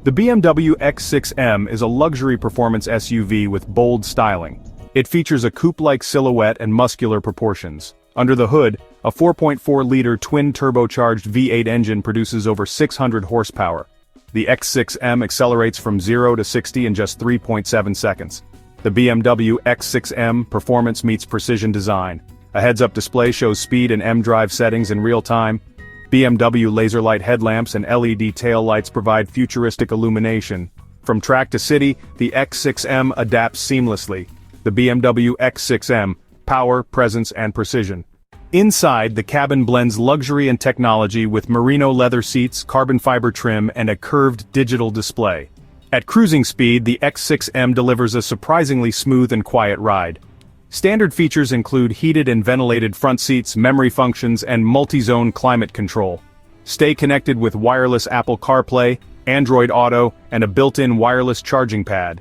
The BMW X6 M is a luxury performance SUV with bold styling. It features a coupe-like silhouette and muscular proportions. Under the hood, a 4.4-liter twin-turbocharged V8 engine produces over 600 horsepower. The X6 M accelerates from 0 to 60 in just 3.7 seconds. The BMW X6 M performance meets precision design. A heads-up display shows speed and M-drive settings in real time. BMW laser light headlamps and LED tail lights provide futuristic illumination. From track to city, the X6 M adapts seamlessly. The BMW X6 M, power, presence, and precision. Inside, the cabin blends luxury and technology with merino leather seats, carbon fiber trim, and a curved digital display. At cruising speed, the X6 M delivers a surprisingly smooth and quiet ride. Standard features include heated and ventilated front seats, memory functions, and multi-zone climate control. Stay connected with wireless Apple CarPlay, Android Auto, and a built-in wireless charging pad.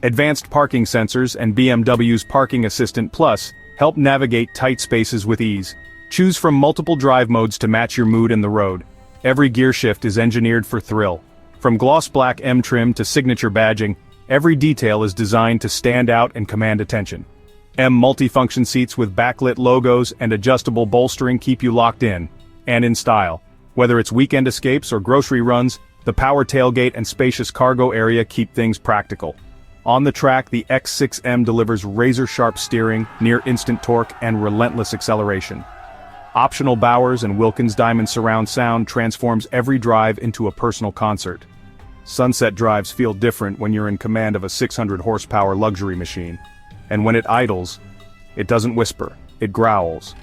Advanced parking sensors and BMW's Parking Assistant Plus help navigate tight spaces with ease. Choose from multiple drive modes to match your mood in the road. Every gear shift is engineered for thrill. From gloss black M trim to signature badging, every detail is designed to stand out and command attention. M multifunction seats with backlit logos and adjustable bolstering keep you locked in, and in style. Whether it's weekend escapes or grocery runs, the power tailgate and spacious cargo area keep things practical. On the track, the X6 M delivers razor-sharp steering, near-instant torque, and relentless acceleration. Optional Bowers and Wilkins Diamond surround sound transforms every drive into a personal concert. Sunset drives feel different when you're in command of a 600-horsepower luxury machine. And when it idles, it doesn't whisper, it growls,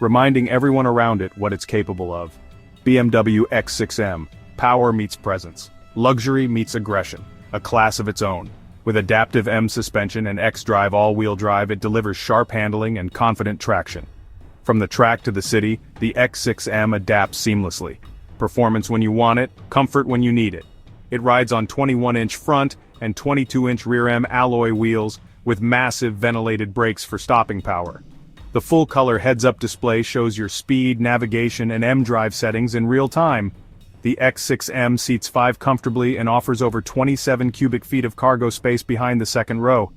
reminding everyone around it what it's capable of. BMW X6 M, power meets presence, luxury meets aggression, a class of its own. With adaptive M suspension and X-Drive all-wheel drive, it delivers sharp handling and confident traction. From the track to the city, the X6 M adapts seamlessly. Performance when you want it, comfort when you need it. It rides on 21-inch front and 22-inch rear-M alloy wheels, with massive ventilated brakes for stopping power. The full-color heads-up display shows your speed, navigation, and M-drive settings in real time. The X6 M seats 5 comfortably and offers over 27 cubic feet of cargo space behind the second row.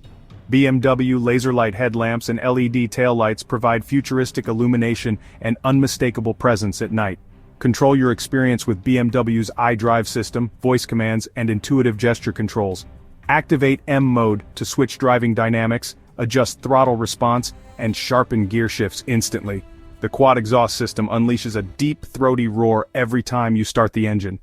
BMW laser light headlamps and LED taillights provide futuristic illumination and unmistakable presence at night. Control your experience with BMW's iDrive system, voice commands, and intuitive gesture controls. Activate M mode to switch driving dynamics, adjust throttle response, and sharpen gear shifts instantly. The quad exhaust system unleashes a deep, throaty roar every time you start the engine.